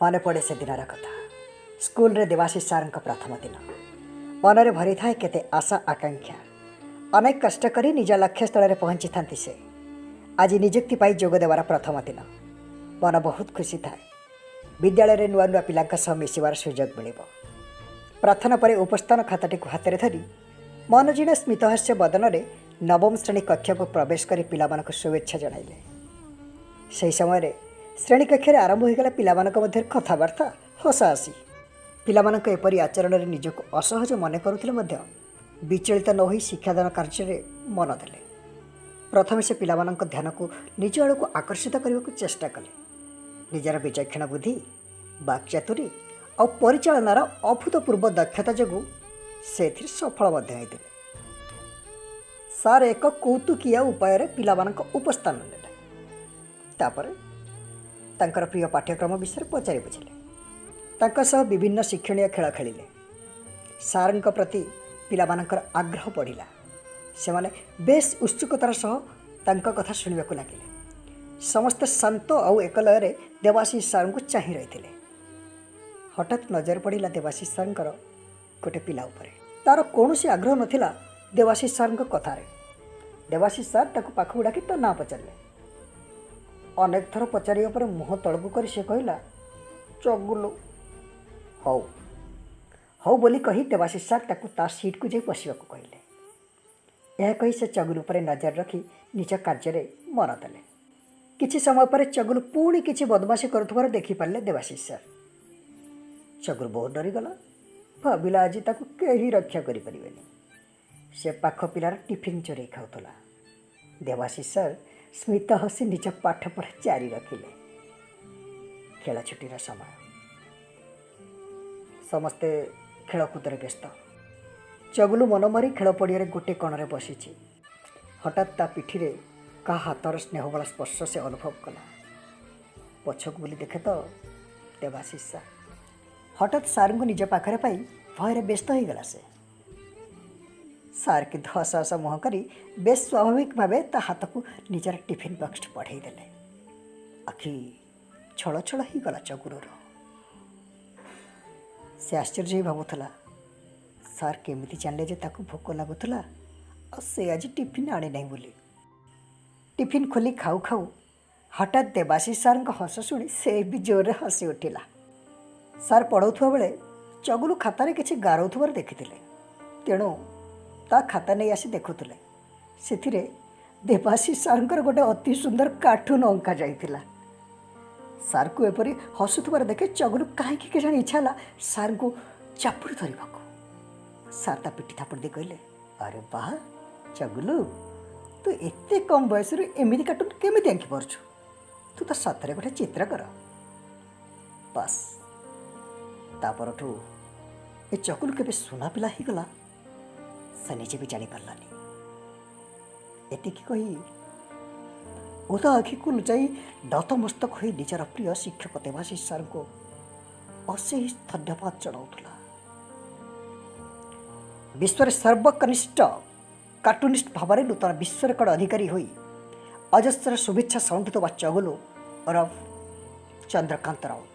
मन पड़े से दिनर कथा स्कूल रे देवाशीष सार प्रथम दिन मन में भरी थाए केते आशा आकांक्षा अनेक कष्ट करी निज लक्ष्य स्थल में पहुँची था से आज निजुक्ति पाई जोग देवार प्रथम दिन मन बहुत खुशी थाए विद्यालय रे नुआ नुआ पिला मिसबार सुजोग मिल प्रार्थना पर उपस्थान खाताटी हाथ में धरी मन जिणे स्मितहास्य बदन में नवम श्रेणी कक्ष को प्रवेश कर पिला शुभेच्छा जणाइले। से समय श्रेणी कक्ष आरंभ होगा पिला कथबार्ता हसाहसी पिला एपरी आचरण में निजक असहज मन करुले विचलित न हो शिक्षादान कार्य मन देले। प्रथम से पिला ध्यान को निज आड़ को आकर्षित करने को चेष्टा कले। निजर विचक्षण बुद्धि वाक्चातुरी और परिचालनार अभूतपूर्व दक्षता जो से सफल होते सार एक कौतुकिया उपाय पिला उपस्थान नेले। तापर तांकर प्रिय पाठ्यक्रम विषय पचारि बुझिले विभिन्न शिक्षणीय खेल खेलिले। सार प्रति पिलामानंकर आग्रह बढ़िला। से माने बेस उत्सुकतार सह तांका कथा शुणा लगे। समस्त शांत और एकलय रे देवाशीष सार को चाह रही। हठात नजर पड़ा देवाशीष सार गोटे पिला उपरे। तार कौन आग्रह नथिला देवाशीष सार कथार। देवाशीष सार ताको पाखु डाकी तो ना पचारे। अनेक थर पचारिया पर मुह तलकू कर से कहला चगुलु हौ हौ बोली कही देवाशीष सार ताको ता सीट को जाई बसवा को कहले। यह कही से चगुलु पर नजर रखी निज कार्य मन देले। किछि समय पर चगुलु पुणी किछि बदमाशी करुथबार देखि पारले देवाशीष सार। चगुलु बहुत डरीगला। भाविला आज ताको केही रक्षा करि परिबेनी। से पाख पिलार टिफिन चोरी खाउतला। देवाशीष सर स्मित हसी निज पाठ पढ़ा जारी रखिले। खेल छुट्टीर समय समस्ते खेलकूदे व्यस्त। चगुलु मन मारी खेल पड़िया गोटे कणरे बसी। हठात ता पिठी रे का हाथर स्नेहबला स्पर्श से अनुभव कला। पछक बुली देखे तो देवाशीष सार। हठात सार को निज पाखरे पाई भयर व्यस्त हो गला। से सार किंतु हस हस मुह कर बेस स्वाभाविक भाव ता हाथ को निजर टिफिन बक्स पढ़े देले। आखि छल छल हो गला चगुलर। से आश्चर्य भावुला सार केमिति जानले जे ताको भोक लगुला और से आज टिफिन आने नहीं बोली। टिफिन खोली खाऊ खाऊ हठात देवाशीष सार हस शुणी से भी जोर रे हसी उठिला। सार पढ़ाऊा बेले चगुलु खातार किसी गारौथबार देखिथिले। तेणु ता खाता नहीं आसी देखुले। से देवाशीष सार गोटे अति सुंदर कार्टून अंका जाइथिला। सार को एपरी हसुथबार देखे चगुलु कहीं केजाणी इच्छा है सार को चापुड़ी धरवा। सार ता पिटी थापुड़ दे कहले अरे वाह चगुलु तू एते कम बयस एमती कार्टून केमी आंकी पारछु। तू तो सतरे गोटे चित्र कर। बस तापरठू ए चगुलु केबे सुना पिला ही गला से निजे भी जानी पारलानी। एतिकी कही ओदा आखि को लुचाई नतमस्तक हो निजर प्रिय शिक्षक देवाशीष सार को अशेष धन्यवाद जनाउला। विश्व सर्वकनिष्ठ कार्टूनिस्ट भाव में नूतन विश्व रेकर्ड अधिकारी होई अजस्र शुभेच्छा संगीत चगुलु ओरफ चंद्रकांत राउत।